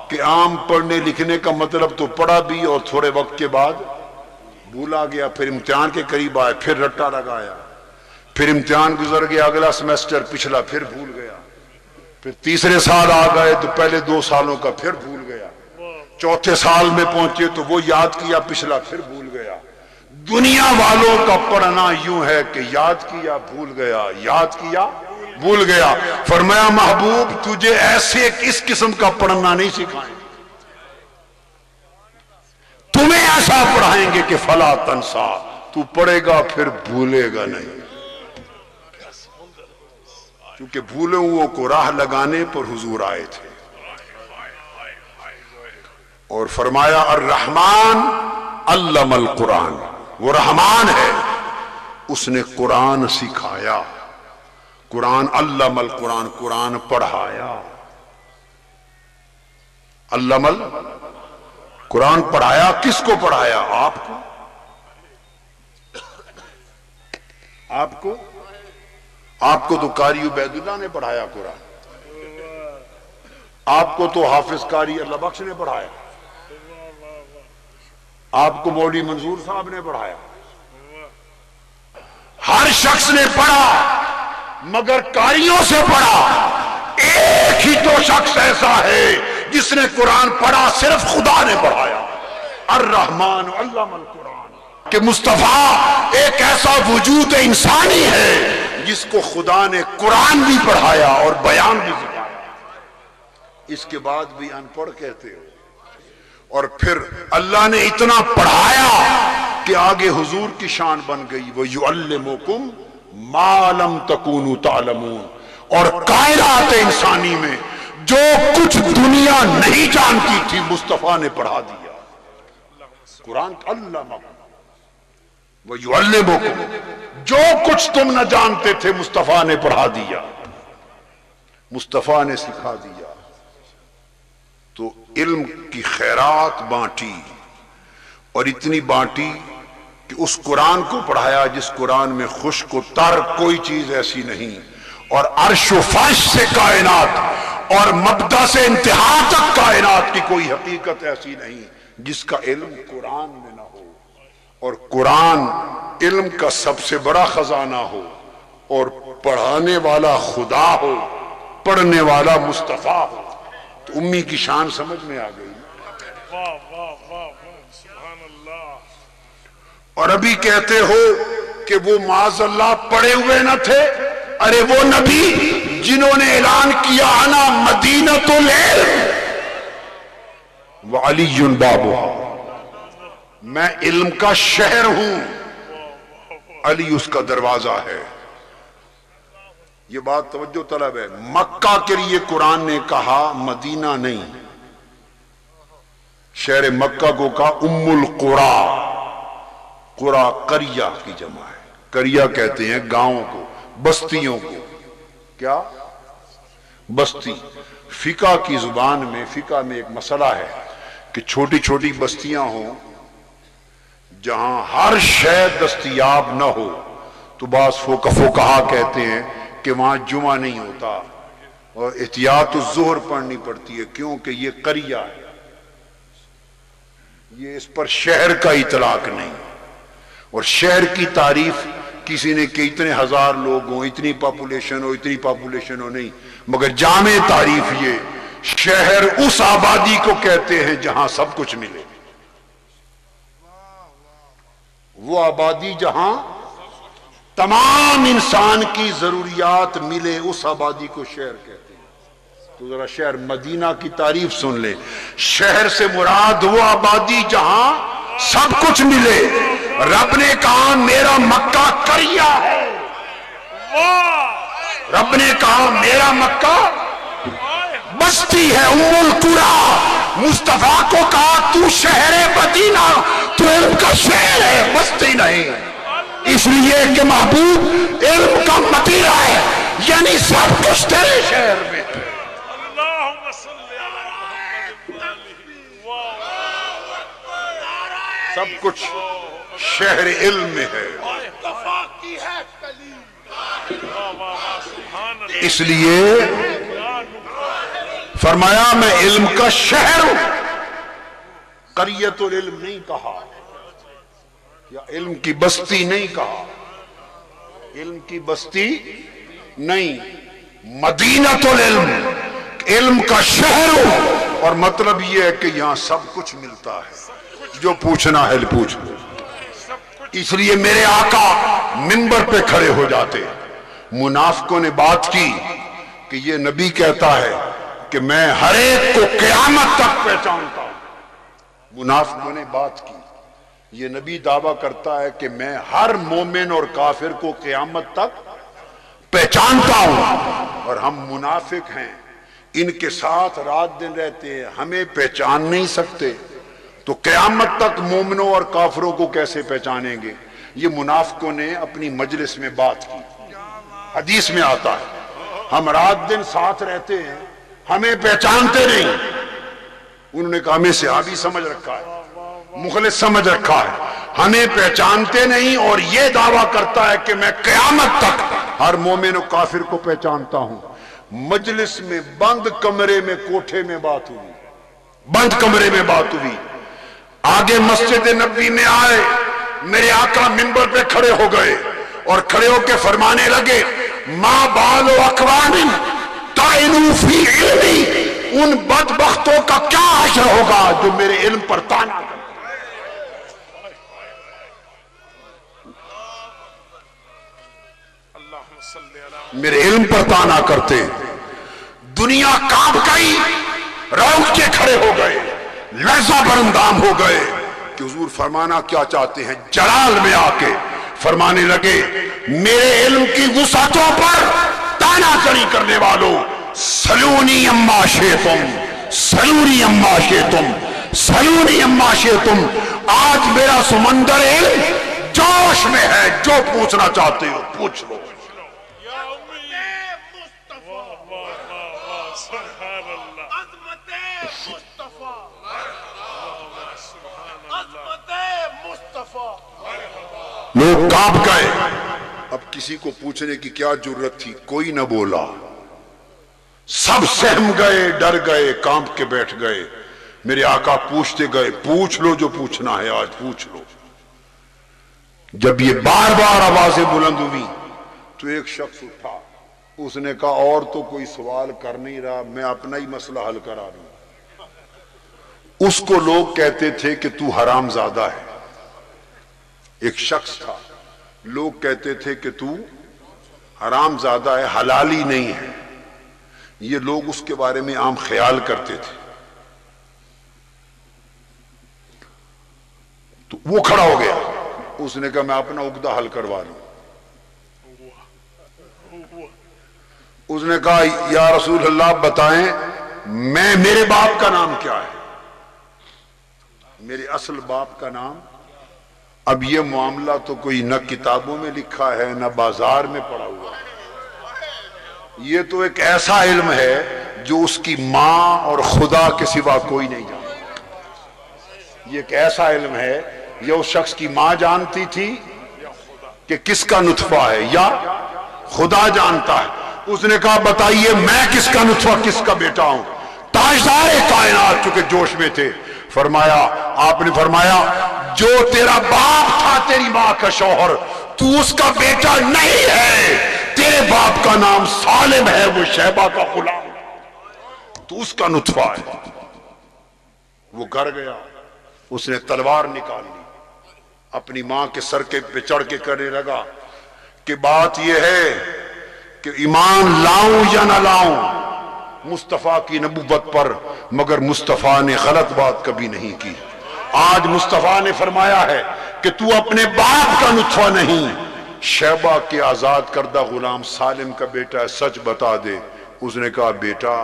کہ عام پڑھنے لکھنے کا مطلب تو پڑھا بھی اور تھوڑے وقت کے بعد بھولا گیا، پھر امتحان کے قریب آئے پھر رٹا لگایا، پھر امتحان گزر گیا، اگلا سمیسٹر پچھلا پھر بھول گیا، پھر تیسرے سال آ گئے تو پہلے 2 سالوں کا پھر بھول گیا، چوتھے سال میں پہنچے تو وہ یاد کیا پچھلا پھر بھول گیا. دنیا والوں کا پڑھنا یوں ہے کہ یاد کیا بھول گیا، یاد کیا بھول گیا. فرمایا محبوب تجھے ایسے اس قسم کا پڑھنا نہیں سکھائیں، تمہیں ایسا پڑھائیں گے کہ فلا تنسا، تو پڑھے گا پھر بھولے گا نہیں. کیونکہ بھولے ہوئوں کو راہ لگانے پر حضور آئے تھے. اور فرمایا الرحمن علم القرآن، وہ رحمان ہے، اس نے قرآن سکھایا. قرآن علم القرآن، قرآن پڑھایا. علم قرآن پڑھایا، کس کو پڑھایا؟ آپ کو. آپ کو، آپ کو تو قاری عبید اللہ نے پڑھایا قرآن، آپ کو تو حافظ قاری اللہ بخش نے پڑھایا، آپ کو مولوی منظور صاحب نے پڑھایا. ہر شخص نے پڑھا مگر قاریوں سے پڑھا. ایک ہی تو شخص ایسا ہے جس نے قرآن پڑھا، صرف خدا نے پڑھایا. الرحمن علم القرآن، کہ مصطفیٰ ایک ایسا وجود انسانی ہے جس کو خدا نے قرآن بھی پڑھایا اور بیان بھی سکھایا. اس کے بعد بھی ان پڑھ کہتے ہو. اور پھر اللہ نے اتنا پڑھایا کہ آگے حضور کی شان بن گئی، وَيُعَلِّمُكُمْ مَا لَمْ تَكُونُوا تَعْلَمُونَ. اور کائنات انسانی میں جو کچھ دنیا نہیں جانتی تھی مصطفیٰ نے پڑھا دیا. قرآن علمکم وَيُعَلِّمُكُمْ، جو کچھ تم نہ جانتے تھے مصطفیٰ نے پڑھا دیا، مصطفیٰ نے سکھا دیا. تو علم کی خیرات بانٹی، اور اتنی بانٹی کہ اس قرآن کو پڑھایا جس قرآن میں خشک و تر کوئی چیز ایسی نہیں، اور عرش و فرش سے کائنات اور مبدا سے انتہا تک کائنات کی کوئی حقیقت ایسی نہیں جس کا علم قرآن میں نہ ہو. اور قرآن علم کا سب سے بڑا خزانہ ہو، اور پڑھانے والا خدا ہو، پڑھنے والا مصطفیٰ ہو. تو امی کی شان سمجھ میں آ گئی. واہ واہ واہ واہ سبحان اللہ. اور ابھی کہتے ہو کہ وہ معاذ اللہ پڑے ہوئے نہ تھے. ارے وہ نبی جنہوں نے اعلان کیا انا مدینۃ العلم وعلی بابها، میں علم کا شہر ہوں، علی اس کا دروازہ ہے. یہ بات توجہ طلب ہے. مکہ کے لیے قرآن نے کہا مدینہ نہیں، شہر مکہ کو کہا ام القری. قرى قریہ کی جمع ہے. قریہ کہتے ہیں گاؤں کو، بستیوں کو. کیا؟ بستی. فقہ کی زبان میں، فقہ میں ایک مسئلہ ہے کہ چھوٹی چھوٹی بستیاں ہوں جہاں ہر شے دستیاب نہ ہو تو بعض فقہا کہتے ہیں کہ وہاں جمعہ نہیں ہوتا اور احتیاط الظہر پڑھنی پڑتی ہے، کیونکہ یہ قریہ ہے، یہ اس پر شہر کا اطلاق نہیں. اور شہر کی تعریف کسی نے کہ اتنے ہزار لوگ ہوں، اتنی پاپولیشن ہو، اتنی پاپولیشن ہو نہیں، مگر جامع تعریف یہ شہر اس آبادی کو کہتے ہیں جہاں سب کچھ ملے. وہ آبادی جہاں تمام انسان کی ضروریات ملے، اس آبادی کو شہر کہتے ہیں. تو ذرا شہر مدینہ کی تعریف سن لے. شہر سے مراد وہ آبادی جہاں سب کچھ ملے. رب نے کہا میرا مکہ قریہ ہے، رب نے کہا میرا مکہ بستی ہے ام القرا، مصطفیٰ کو کہا تو شہر مدینہ، تو علم کا شہر ہے، بستی نہیں، اس لیے کہ محبوب علم کا مدینہ ہے، یعنی سب کچھ تیرے شہر میں ہے۔ اللہم صلی علی محمد واہ سب کچھ شہر علم میں ہے، مصطفیٰ کی ہے کلیم، واہ واہ سبحان اللہ اس لیے فرمایا میں علم کا شہر ہوں، قریۃ العلم نہیں کہا، یا علم کی بستی نہیں کہا، علم کی بستی نہیں، مدینۃ العلم، علم کا شہر ہوں، اور مطلب یہ ہے کہ یہاں سب کچھ ملتا ہے، جو پوچھنا ہے پوچھ لو۔ اس لیے میرے آقا منبر پہ کھڑے ہو جاتے، منافقوں نے بات کی کہ یہ نبی کہتا ہے کہ میں ہر ایک کو قیامت تک پہچانتا ہوں، منافقوں نے بات کی، یہ نبی دعویٰ کرتا ہے کہ میں ہر مومن اور کافر کو قیامت تک پہچانتا ہوں، اور ہم منافق ہیں، ان کے ساتھ رات دن رہتے ہیں، ہمیں پہچان نہیں سکتے، تو قیامت تک مومنوں اور کافروں کو کیسے پہچانیں گے؟ یہ منافقوں نے اپنی مجلس میں بات کی، حدیث میں آتا ہے ہم رات دن ساتھ رہتے ہیں، ہمیں پہچانتے نہیں، انہوں نے کہا ہمیں صحابی سمجھ رکھا ہے، مخلص سمجھ رکھا ہے، ہمیں پہچانتے نہیں، اور یہ دعویٰ کرتا ہے کہ میں قیامت تک ہر مومن و کافر کو پہچانتا ہوں۔ مجلس میں بند کمرے میں کوٹھے میں بات ہوئی، بند کمرے میں بات ہوئی، آگے مسجد نبوی میں آئے، میرے آقا منبر پہ کھڑے ہو گئے، اور کھڑے ہو کے فرمانے لگے ما بال اقوام طعنوا فی علمی، ان بدبختوں کا کیا حشر ہوگا جو میرے علم پر طعن کرتے، اللہم صلی علی میرے علم پر طعن کرتے، دنیا کانپ گئی، روٹ کے کھڑے ہو گئے، لرزہ برندام ہو گئے کہ حضور فرمانا کیا چاہتے ہیں، جلال میں آ کے فرمانے لگے میرے علم کی وسعتوں پر طعنہ زنی کرنے والوں، سلونی اما شئتم، سلونی اما شئتم، سلونی اما شئتم، آج میرا سمندر علم جوش میں ہے، جو پوچھنا چاہتے ہو پوچھ لو۔ یا امی مصطفیٰ، واہ واہ واہ واہ سبحان اللہ عظمت مصطفیٰ، سبحان عظمت مصطفیٰ، لوگ کانپ گئے، اب کسی کو پوچھنے کی کیا ضرورت تھی، کوئی نہ بولا، سب سہم گئے، ڈر گئے، کانپ کے بیٹھ گئے، میرے آقا پوچھتے گئے پوچھ لو جو پوچھنا ہے آج پوچھ لو۔ جب یہ بار بار آوازیں بلند ہوئی تو ایک شخص اٹھا، اس نے کہا اور تو کوئی سوال کر نہیں رہا، میں اپنا ہی مسئلہ حل کرا رہا ہوں۔ اس کو لوگ کہتے تھے کہ تو حرام زادہ ہے، ایک شخص تھا، لوگ کہتے تھے کہ تو حرام زادہ ہے، حلالی نہیں ہے، یہ لوگ اس کے بارے میں عام خیال کرتے تھے۔ تو وہ کھڑا ہو گیا، اس نے کہا میں اپنا عقدہ حل کروا رہا ہوں۔ اس نے کہا یا رسول اللہ بتائیں میرے باپ کا نام کیا ہے، میرے اصل باپ کا نام؟ اب یہ معاملہ تو کوئی نہ کتابوں میں لکھا ہے نہ بازار میں پڑا ہوا ہے، یہ تو ایک ایسا علم ہے جو اس کی ماں اور خدا کے سوا کوئی نہیں جانتا، یہ ایک ایسا علم ہے یہ اس شخص کی ماں جانتی تھی کہ کس کا نطفہ ہے یا خدا جانتا ہے۔ اس نے کہا بتائیے میں کس کا نطفہ کس کا بیٹا ہوں؟ تاجدار کائنات چونکہ جوش میں تھے، فرمایا آپ نے فرمایا جو تیرا باپ تھا تیری ماں کا شوہر تو اس کا بیٹا نہیں ہے، تیرے باپ کا نام سالم ہے، وہ شیبہ کا غلام، تو اس کا نطفہ ہے۔ وہ گھر گیا، اس نے تلوار نکال لی، اپنی ماں کے سر کے پہ چڑھ کے کرنے لگا کہ بات یہ ہے کہ ایمان لاؤں یا نہ لاؤں مصطفیٰ کی نبوت پر، مگر مصطفیٰ نے غلط بات کبھی نہیں کی۔ آج مصطفیٰ نے فرمایا ہے کہ تو اپنے باپ کا نطفہ نہیں، شیبہ کے آزاد کردہ غلام سالم کا بیٹا ہے، سچ بتا دے۔ اس نے کہا بیٹا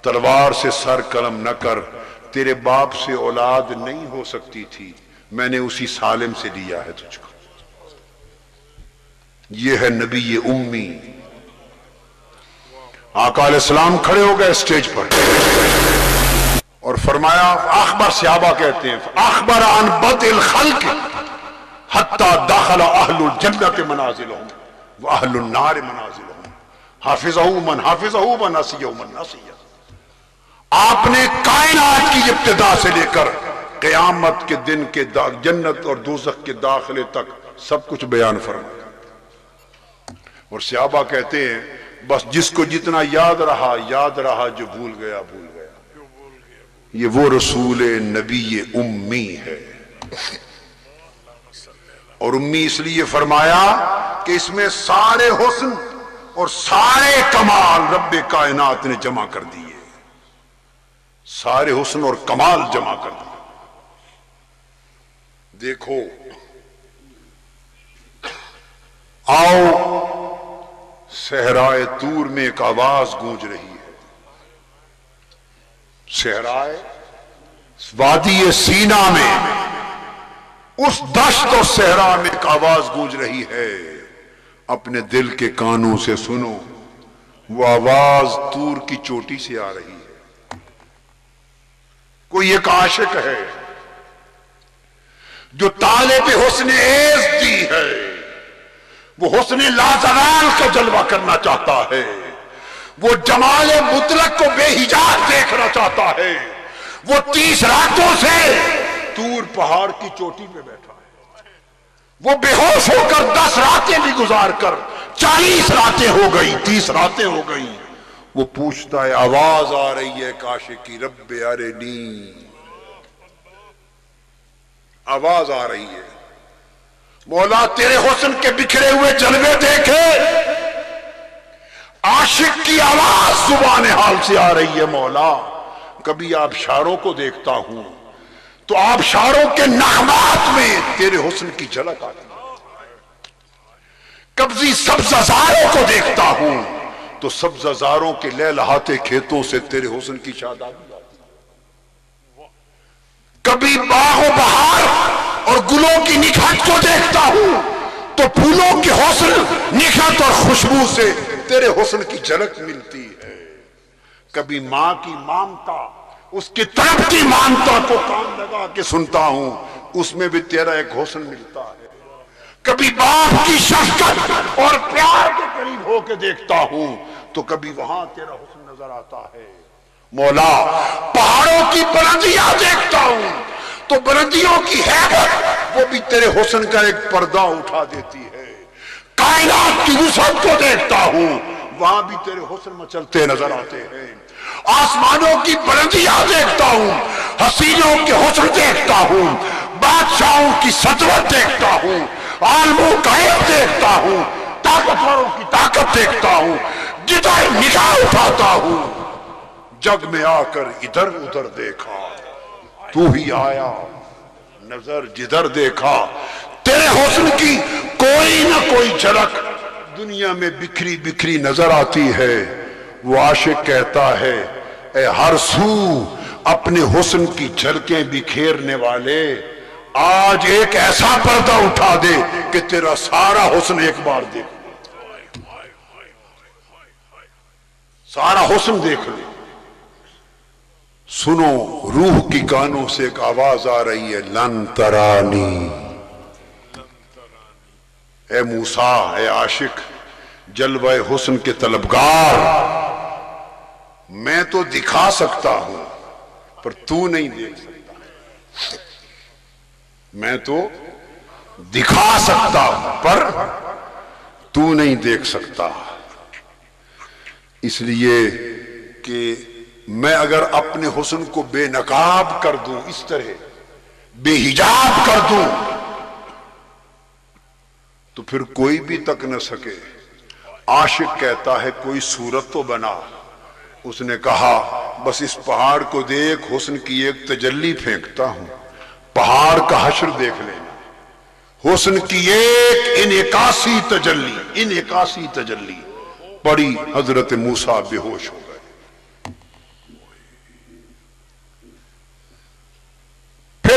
تلوار سے سر قلم نہ کر، تیرے باپ سے اولاد نہیں ہو سکتی تھی، میں نے اسی سالم سے لیا ہے تجھ کو۔ یہ ہے نبی امی۔ آقا علیہ السلام کھڑے ہو گئے اسٹیج پر اور فرمایا، اخبر صحابہ کہتے ہیں، اخبر عن بدء الخلق حتی دخل اہل الجنت منازلہم واہل النار منازلہم، حافظہ من حافظہ ونسیہ من نسیہ۔ آپ نے کائنات کی ابتدا سے لے کر قیامت کے دن کے جنت اور دوزخ کے داخلے تک سب کچھ بیان فرمایا۔ اور صحابہ کہتے ہیں بس جس کو جتنا یاد رہا، جو بھول گیا بھول گیا۔ یہ وہ رسول نبی امی ہے۔ اور امی اس لیے فرمایا کہ اس میں سارے حسن اور سارے کمال رب کائنات نے جمع کر دیے، سارے حسن اور کمال جمع کر دیے۔ دیکھو، آؤ صحرائے طور میں ایک آواز گونج رہی ہے، صحرائے وادی سینا میں، اس دشت اور صحرا میں ایک آواز گونج رہی ہے، اپنے دل کے کانوں سے سنو۔ وہ آواز طور کی چوٹی سے آ رہی ہے۔ کوئی ایک عاشق ہے جو طالب حسن عز دی ہے، وہ حسن لازوال کا جلوہ کرنا چاہتا ہے، وہ جمال مطلق کو بے حجاب دیکھنا چاہتا ہے۔ وہ 30 راتوں سے طور پہاڑ کی چوٹی پہ بیٹھا ہے، وہ بے ہوش ہو کر 10 راتیں بھی گزار کر 40 راتیں ہو گئی، 30 راتیں ہو گئی۔ وہ پوچھتا ہے، آواز آ رہی ہے عاشق کی، رب ارنی، آواز آ رہی ہے، مولا تیرے حسن کے بکھرے ہوئے جلوے دیکھے۔ عاشق کی آواز زبان حال سے آ رہی ہے، مولا کبھی آبشاروں کو دیکھتا ہوں تو آبشاروں کے نغمات میں تیرے حسن کی جھلک آتی ہے، کبھی سبززاروں کو دیکھتا ہوں تو سبززاروں کے لہلہاتے کھیتوں سے تیرے حسن کی شادابی آتی ہے، کبھی باغ و بہار اور گلوں کی نکھت کو دیکھتا ہوں تو پھولوں کے حسن، نکھت اور خوشبو سے تیرے حسن کی جھلک ملتی ہے۔ کبھی ماں کی مامتا، اس کی تڑپتی مامتا کو کان لگا کے سنتا ہوں، اس میں بھی تیرا ایک حسن ملتا ہے۔ کبھی باپ کی شفقت اور پیار کے قریب ہو کے دیکھتا ہوں تو کبھی وہاں تیرا حسن نظر آتا ہے۔ مولا پہاڑوں کی بلندیاں دیکھتا ہوں تو بلندیوں کی ہیبت وہ بھی تیرے حسن کا ایک پردہ اٹھا دیتی ہے۔ کائنات کی وسعت کو دیکھتا ہوں، وہاں بھی تیرے حسن مچلتے نظر آتے ہیں۔ آسمانوں کی بلندیاں دیکھتا ہوں، حسینوں کے حسن دیکھتا ہوں، بادشاہوں کی سطوت دیکھتا ہوں، عالموں کا عیب دیکھتا ہوں، طاقتوروں کی طاقت دیکھتا ہوں۔ جدھر نگاہ اٹھاتا ہوں، جگ میں آ کر ادھر ادھر دیکھا، تو ہی آیا نظر جدھر دیکھا۔ تیرے حسن کی کوئی نہ کوئی جھلک دنیا میں بکھری بکھری نظر آتی ہے۔ وہ عاشق کہتا ہے، اے ہر سو اپنے حسن کی جھلکیں بکھیرنے والے، آج ایک ایسا پردہ اٹھا دے کہ تیرا سارا حسن ایک بار دیکھ لے، سارا حسن دیکھ لے۔ سنو، روح کی کانوں سے ایک آواز آ رہی ہے، لن ترانی۔ اے موسیٰ، اے عاشق، جلوہ حسن کے طلبگار، میں تو دکھا سکتا ہوں پر تو نہیں دیکھ سکتا۔ میں تو دکھا سکتا ہوں پر تو نہیں دیکھ سکتا، اس لیے کہ میں اگر اپنے حسن کو بے نقاب کر دوں، اس طرح بے حجاب کر دوں تو پھر کوئی بھی تک نہ سکے۔ عاشق کہتا ہے کوئی صورت تو بنا۔ اس نے کہا بس اس پہاڑ کو دیکھ، حسن کی ایک تجلی پھینکتا ہوں، پہاڑ کا حشر دیکھ لینا۔ حسن کی ایک انعکاسی تجلی پڑی، حضرت موسیٰ بے ہوش ہو گئے۔